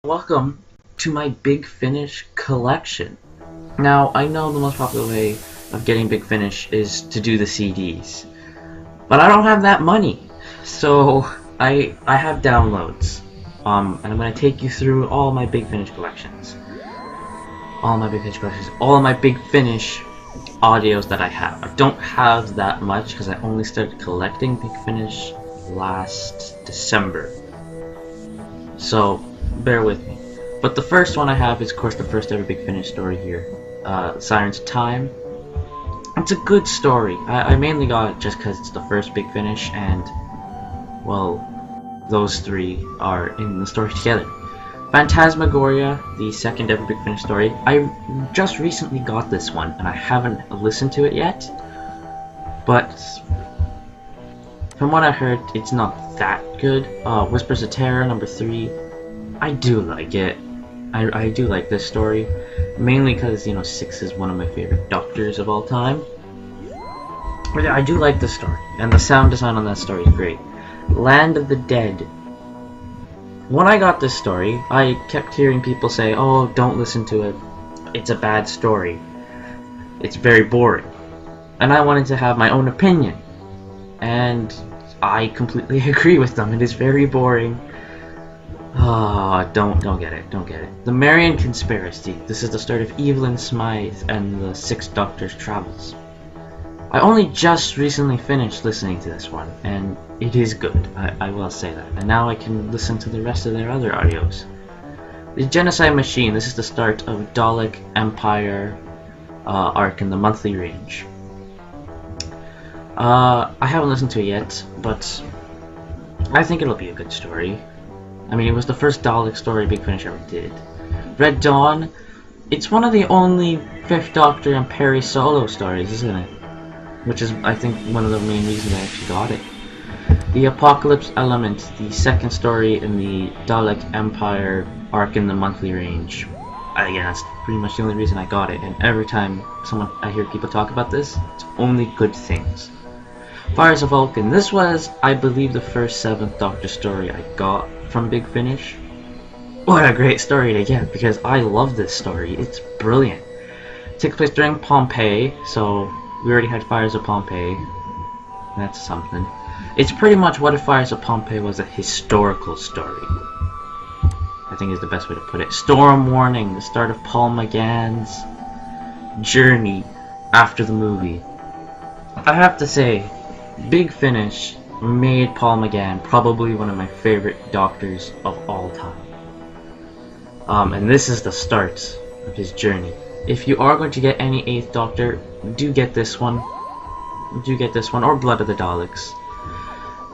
Welcome to my Big Finish collection. Now, I know the most popular way of getting Big Finish is to do the CDs, but I don't have that money, so I have downloads, and I'm going to take you through all my Big Finish collections. All my Big Finish audios that I have. I don't have that much because I only started collecting Big Finish last December, so bear with me. But the first one I have is, of course, the first ever Big Finish story here, Sirens of Time. It's a good story. I mainly got it just because it's the first Big Finish, and, well, those three are in the story together. Phantasmagoria, the second ever Big Finish story. I just recently got this one, and I haven't listened to it yet, but from what I heard, it's not that good. Whispers of Terror, number 3. I do like it. I do like this story, mainly because, you know, 6 is one of my favorite doctors of all time. But yeah, I do like this story, and the sound design on that story is great. Land of the Dead. When I got this story, I kept hearing people say, "Oh, don't listen to it. It's a bad story. It's very boring." And I wanted to have my own opinion, and I completely agree with them. It is very boring. Don't get it. The Marian Conspiracy. This is the start of Evelyn Smythe and the Sixth Doctor's travels. I only just recently finished listening to this one, and it is good. I will say that. And now I can listen to the rest of their other audios. The Genocide Machine. This is the start of Dalek Empire arc in the monthly range. I haven't listened to it yet, but I think it'll be a good story. I mean, it was the first Dalek story Big Finish ever did. Red Dawn, it's one of the only Fifth Doctor and Perry solo stories, isn't it? Which is, I think, one of the main reasons I actually got it. The Apocalypse Element, the second story in the Dalek Empire arc in the monthly range. Again, that's pretty much the only reason I got it, and every time I hear people talk about this, it's only good things. Fires of Vulcan, this was, I believe, the first 7th Doctor story I got from Big Finish. What a great story to get, because I love this story. It's brilliant. It takes place during Pompeii, so we already had Fires of Pompeii. That's something. It's pretty much What If Fires of Pompeii was a historical story, I think is the best way to put it. Storm Warning, the start of Paul McGann's journey after the movie. I have to say, Big Finish made Paul McGann probably one of my favorite doctors of all time. And this is the start of his journey. If you are going to get any 8th Doctor, do get this one. Or Blood of the Daleks.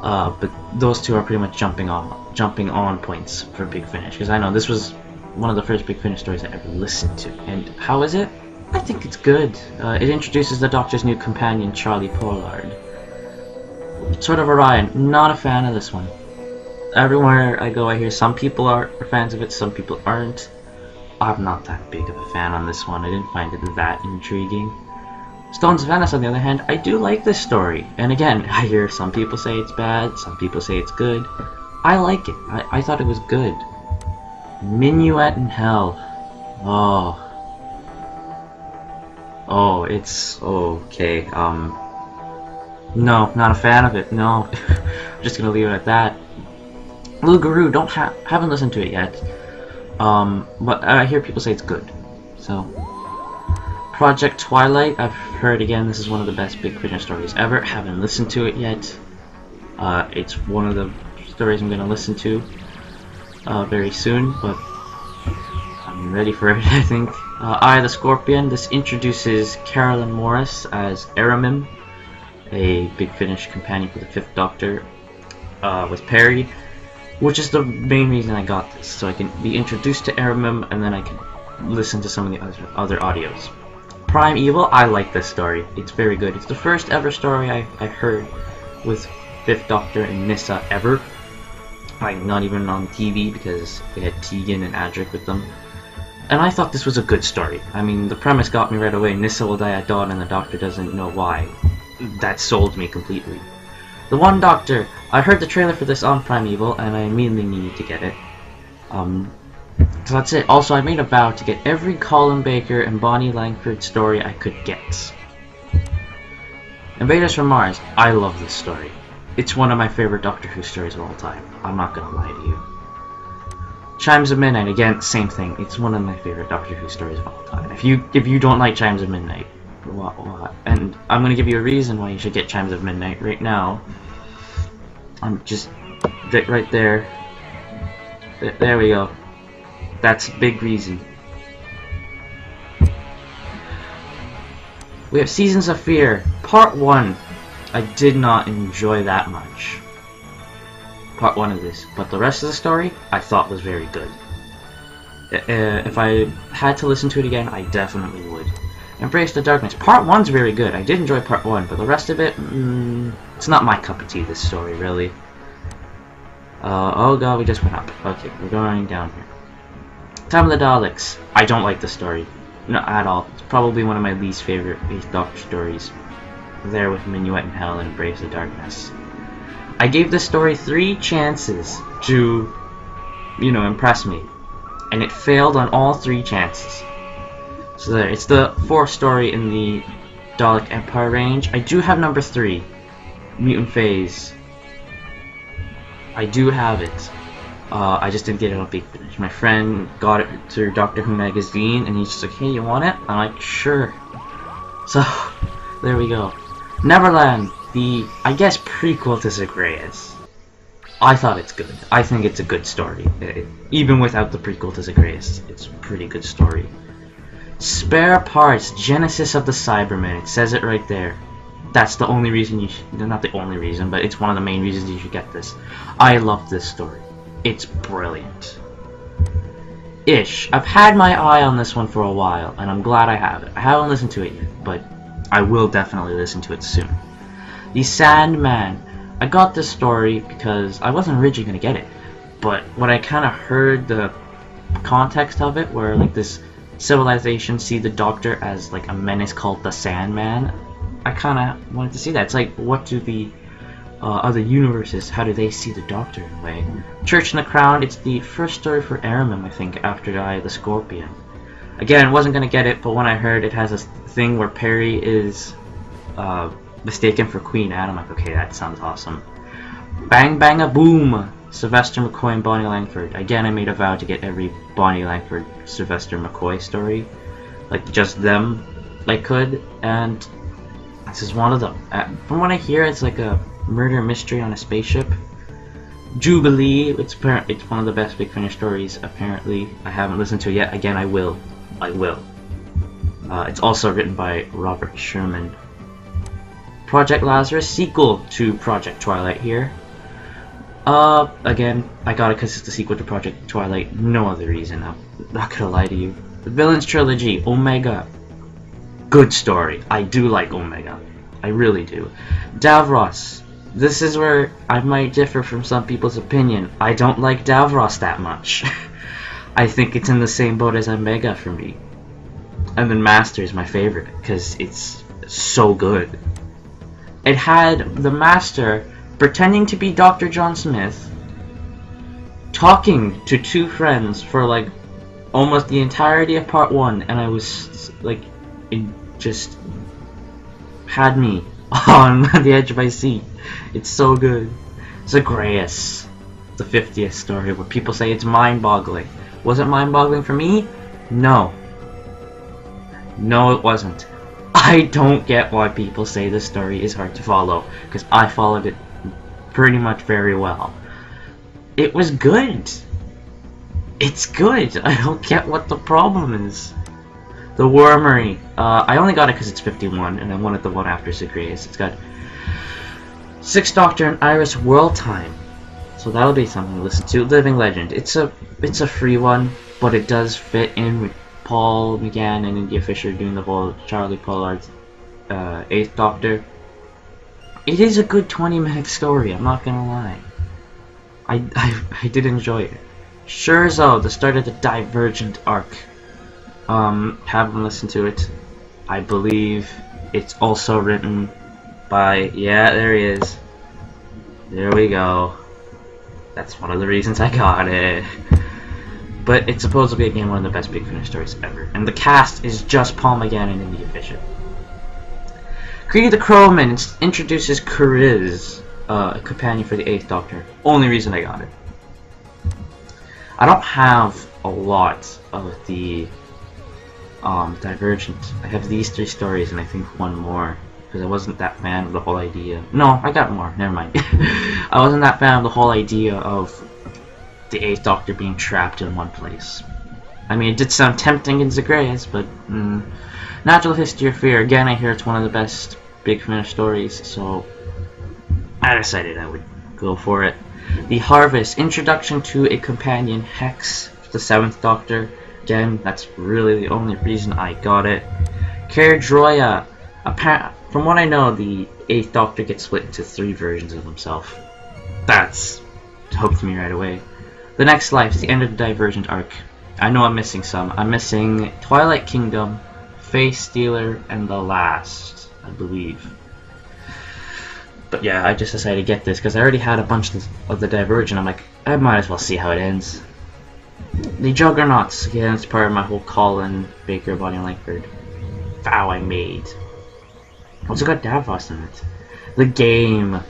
But those two are pretty much jumping on points for Big Finish, because I know this was one of the first Big Finish stories I ever listened to. And how is it? I think it's good. It introduces the Doctor's new companion, Charlie Pollard. Sword of Orion, not a fan of this one. Everywhere I go I hear some people are fans of it, some people aren't. I'm not that big of a fan on this one. I didn't find it that intriguing. Stones of Venice, on the other hand, I do like this story. And again, I hear some people say it's bad, some people say it's good. I like it. I thought it was good. Minuet in Hell. Oh, it's okay. No, not a fan of it. No, I'm just gonna leave it at that. Blue Guru, haven't listened to it yet. But I hear people say it's good. So, Project Twilight, I've heard again. This is one of the best Big Finish stories ever. Haven't listened to it yet. It's one of the stories I'm gonna listen to very soon, but I'm ready for it. I think. Eye of the Scorpion. This introduces Carolyn Morris as Aramim, a Big Finish companion for the 5th Doctor, with Perry, which is the main reason I got this, so I can be introduced to Aramim, and then I can listen to some of the other audios. Prime Evil, I like this story. It's very good. It's the first ever story I heard with 5th Doctor and Nyssa ever. Like, not even on TV, because they had Tegan and Adric with them. And I thought this was a good story. I mean, the premise got me right away. Nyssa will die at dawn and the Doctor doesn't know why. That sold me completely. The One Doctor. I heard the trailer for this on Primeval and I immediately needed to get it. So that's it. Also, I made a vow to get every Colin Baker and Bonnie Langford story I could get. Invaders from Mars. I love this story. It's one of my favorite Doctor Who stories of all time. I'm not gonna lie to you. Chimes of Midnight. Again, same thing. It's one of my favorite Doctor Who stories of all time. If you don't like Chimes of Midnight, what? And I'm gonna give you a reason why you should get Chimes of Midnight right now. I'm just right there. There we go. That's a big reason. We have Seasons of Fear, Part 1. I did not enjoy that much. Part 1 of this, but the rest of the story I thought was very good. If I had to listen to it again, I definitely would. Embrace the Darkness. Part 1's very good. I did enjoy Part 1, but the rest of it, it's not my cup of tea, this story, really. Oh god, we just went up. Okay, we're going down here. Time of the Daleks. I don't like the story. Not at all. It's probably one of my least favorite 8th Doctor stories. There with Minuet in Hell and Embrace the Darkness. I gave this story 3 chances to, impress me. And it failed on all 3 chances. So there, it's the 4th story in the Dalek Empire range. I do have number 3, Mutant Phase. I do have it. I just didn't get it on Big Finish. My friend got it through Doctor Who magazine, and he's just like, "Hey, you want it?" I'm like, "Sure." So, there we go. Neverland, the, I guess, prequel to Zagreus. I thought it's good. I think it's a good story. Even without the prequel to Zagreus, it's a pretty good story. Spare Parts, Genesis of the Cybermen. It says it right there. That's the only reason you should, not the only reason, but it's one of the main reasons you should get this. I love this story. It's brilliant. Ish. I've had my eye on this one for a while, and I'm glad I have it. I haven't listened to it yet, but I will definitely listen to it soon. The Sandman. I got this story because I wasn't originally going to get it, but when I kind of heard the context of it, where like this civilization see the Doctor as like a menace called the Sandman, I kind of wanted to see that. It's like, what do the other universes, how do they see the Doctor in a way? Church in the Crown, it's the first story for Airman, I think, after Eye of the Scorpion. Again, I wasn't going to get it, but when I heard it has this thing where Perry is mistaken for Queen Anne, I'm like, okay, that sounds awesome. Bang Bang a Boom! Sylvester McCoy and Bonnie Langford. Again, I made a vow to get every Bonnie Langford, Sylvester McCoy story. Like, just them, I could, and this is one of them. From what I hear, it's like a murder mystery on a spaceship. Jubilee, it's one of the best Big Finish stories, apparently. I haven't listened to it yet. Again, I will. It's also written by Robert Sherman. Project Lazarus, sequel to Project Twilight here. Again, I got it because it's the sequel to Project Twilight. No other reason. I'm not gonna lie to you. The Villains Trilogy, Omega. Good story. I do like Omega. I really do. Davros. This is where I might differ from some people's opinion. I don't like Davros that much. I think it's in the same boat as Omega for me. And then Master is my favorite because it's so good. It had the Master pretending to be Dr. John Smith, talking to 2 friends for like almost the entirety of part 1, and I was like, it just had me on the edge of my seat. It's so good. Zagreus, the 50th story, where people say it's mind-boggling. Was it mind-boggling for me? No. No, it wasn't. I don't get why people say this story is hard to follow, because I followed it pretty much very well. It was good. It's good. I don't get what the problem is. The Wormery. I only got it because it's 51, and I wanted the one after Zagreus. It's got 6th Doctor and Iris World Time, so that'll be something to listen to. Living Legend. It's a free one, but it does fit in with Paul McGann and India Fisher doing the whole Charlie Pollard's 8th Doctor. It is a good 20-minute story, I'm not gonna lie. I did enjoy it. Scherzo, the start of the Divergent arc. Haven't listened to it. I believe it's also written by, yeah, there he is. There we go. That's one of the reasons I got it. But it's supposedly, again, one of the best Big Finish stories ever. And the cast is just Paul McGann and India Bishop. Creedy the Crowman introduces Kuriz, a companion for the 8th Doctor. Only reason I got it. I don't have a lot of the Divergent. I have these 3 stories and I think one more. Because I wasn't that fan of the whole idea. No, I got more. Never mind. I wasn't that fan of the whole idea of the 8th Doctor being trapped in one place. I mean, it did sound tempting in Zagreus, but Natural History of Fear, again, I hear it's one of the best Big Finish stories, so I decided I would go for it. The Harvest, Introduction to a Companion, Hex, the 7th Doctor. Again, that's really the only reason I got it. Caerdroia, from what I know, the 8th Doctor gets split into 3 versions of himself. That's hooked me right away. The Next Life is the end of the Divergent arc. I know I'm missing some. I'm missing Twilight Kingdom, Face Stealer, and The Last, I believe. But yeah, I just decided to get this because I already had a bunch of the Divergent. I'm like, I might as well see how it ends. The Juggernauts, again, it's part of my whole Colin, Baker, Bonnie Langford vow I made. Also got Davos in it. The Game.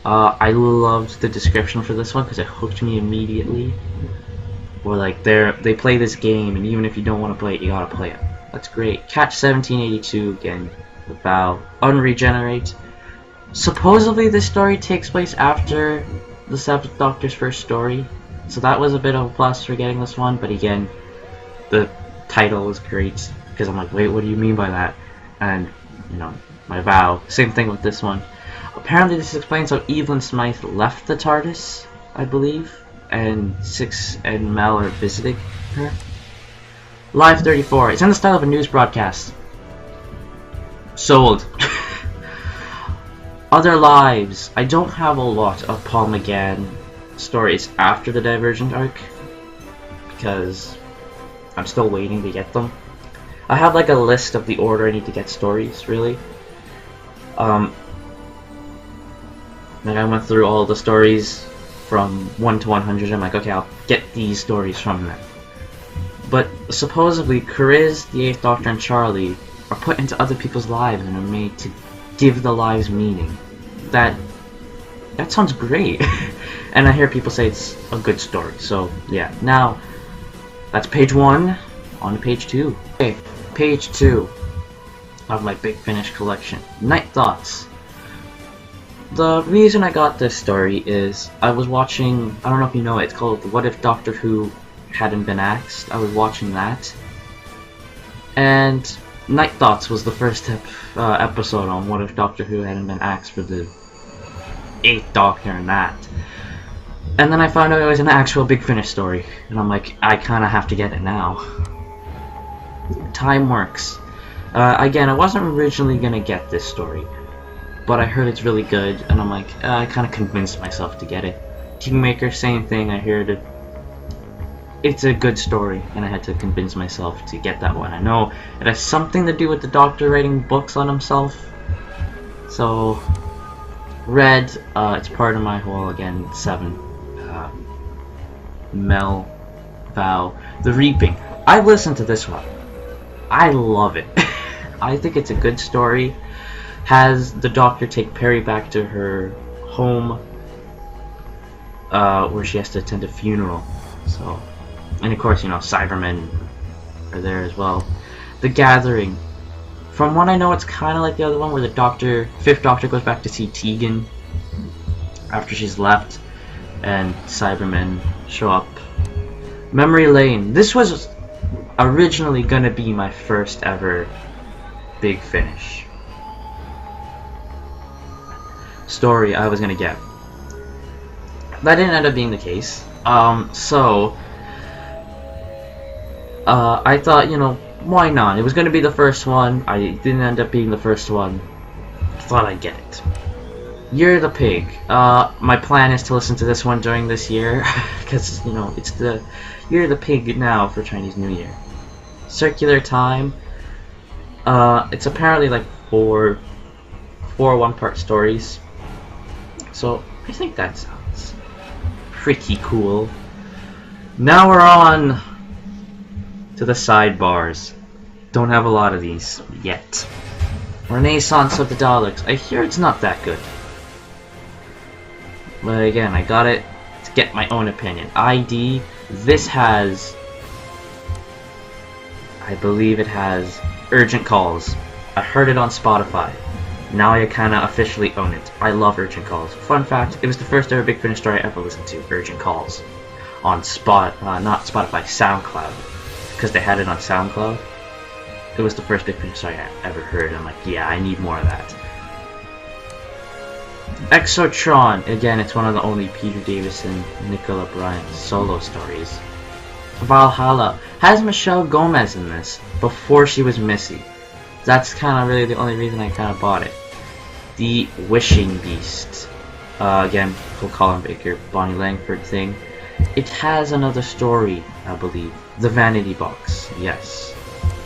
I loved the description for this one because it hooked me immediately. Where like they play this game, and even if you don't want to play it, you gotta play it. That's great. Catch 1782 again. The Vow. Unregenerate. Supposedly this story takes place after the 7th Doctor's first story, so that was a bit of a plus for getting this one. But again, the title was great because I'm like, wait, what do you mean by that? And you know, my vow. Same thing with this one. Apparently this explains how Evelyn Smythe left the TARDIS, I believe, and Six and Mel are visiting her. Live 34. It's in the style of a news broadcast. Sold. Other Lives. I don't have a lot of Paul McGann stories after the Divergent arc because I'm still waiting to get them. I have like a list of the order I need to get stories, really. Like I went through all the stories from 1 to 100. I'm like, okay, I'll get these stories from them. But supposedly, Kuriz, the 8th Doctor, and Charlie are put into other people's lives and are made to give the lives meaning. That sounds great. And I hear people say it's a good story. So yeah, now that's page 1. On to page 2. Okay, page 2 of my Big Finish collection. Night Thoughts. The reason I got this story is I was watching, I don't know if you know it, it's called What If Doctor Who Hadn't Been Axed. I was watching that. And Night Thoughts was the first episode on What If Doctor Who Hadn't Been Axed for the 8th Doctor and that. And then I found out it was an actual Big Finish story. And I'm like, I kind of have to get it now. Time Works. Again, I wasn't originally going to get this story, but I heard it's really good, and I'm like, I kind of convinced myself to get it. Kingmaker, same thing, I heard it. It's a good story, and I had to convince myself to get that one. I know it has something to do with the Doctor writing books on himself. So, Red, it's part of my whole, again, 7. Mel, Vow, The Reaping. I listened to this one. I love it. I think it's a good story. Has the Doctor take Perry back to her home, where she has to attend a funeral. So, and of course, you know, Cybermen are there as well. The Gathering. From what I know, it's kind of like the other one, where the 5th Doctor goes back to see Tegan after she's left, and Cybermen show up. Memory Lane. This was originally gonna be my first ever Big Finish story I was gonna get. That didn't end up being the case. So I thought, you know, why not? It was gonna be the first one. I didn't end up being the first one. I thought I'd get it. Year the Pig. My plan is to listen to this one during this year because, you know, it's the Year the Pig now for Chinese New Year. Circular Time. It's apparently like four one-part stories. So I think that sounds pretty cool. Now we're on to the sidebars. Don't have a lot of these yet. Renaissance of the Daleks. I hear it's not that good. But again, I got it to get my own opinion. ID, this has... I believe it has urgent calls. I heard it on Spotify. Now I kinda officially own it. I love urgent calls. Fun fact, it was the first ever Big Finish story I ever listened to, urgent calls. On not Spotify, SoundCloud. Because they had it on SoundCloud. It was the first Big Finish story I ever heard. I'm like, yeah, I need more of that. Exotron, again, it's one of the only Peter Davison, Nicola Bryant solo stories. Valhalla has Michelle Gomez in this before she was Missy. That's kind of really the only reason I kind of bought it. The Wishing Beast, again, Phil Colin Baker, Bonnie Langford thing. It has another story, I believe. The Vanity Box, yes.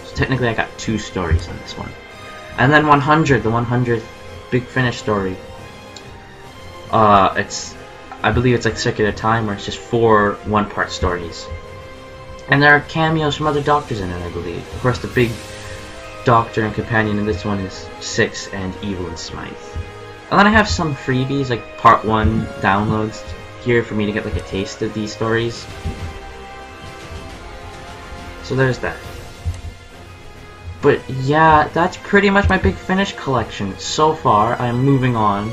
So technically I got 2 stories on this one. And then 100, the 100th Big Finish story. I believe it's like Circuit of Time, where it's just 4 one-part stories. And there are cameos from other doctors in it, I believe. Of course, the big doctor and companion in this one is Six and Evelyn Smythe. And then I have some freebies, like part 1 downloads here for me to get like a taste of these stories. So there's that. But yeah, that's pretty much my Big Finish collection. So far, I'm moving on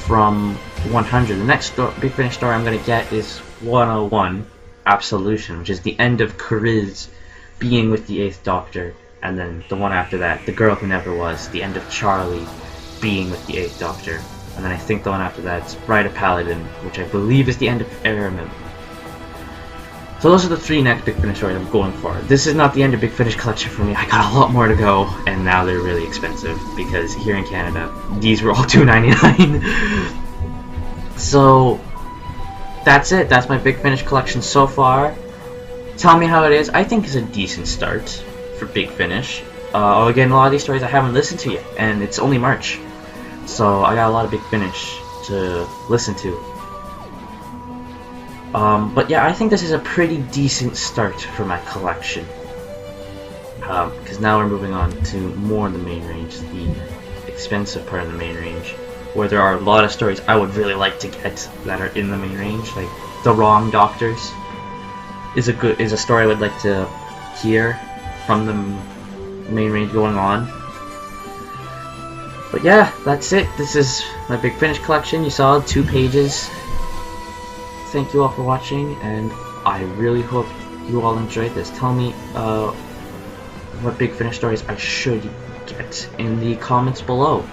from 100. The next Big Finish story I'm going to get is 101, Absolution, which is the end of Cariz being with the 8th Doctor. And then the one after that, The Girl Who Never Was, the end of Charlie being with the 8th Doctor. And then I think the one after that's Bride of Paladin, which I believe is the end of Aramid. So those are the 3 next Big Finish stories I'm going for. This is not the end of Big Finish collection for me. I got a lot more to go, and now they're really expensive, because here in Canada, these were all $2.99. So, that's it. That's my Big Finish collection so far. Tell me how it is. I think it's a decent start for Big Finish. Again, a lot of these stories I haven't listened to yet, and it's only March. So I got a lot of Big Finish to listen to. But yeah, I think this is a pretty decent start for my collection. Because now we're moving on to more in the main range, the expensive part of the main range, where there are a lot of stories I would really like to get that are in the main range, like The Wrong Doctors is a story I would like to hear from the main range going on. But yeah, that's it. This is my Big Finish collection. You saw 2 pages. Thank you all for watching, and I really hope you all enjoyed this. Tell me what Big Finish stories I should get in the comments below.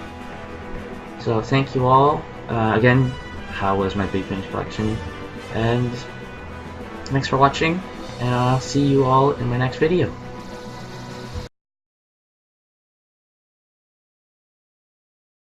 So thank you all. Again, how was my Big Finish collection? And thanks for watching, and I'll see you all in my next video.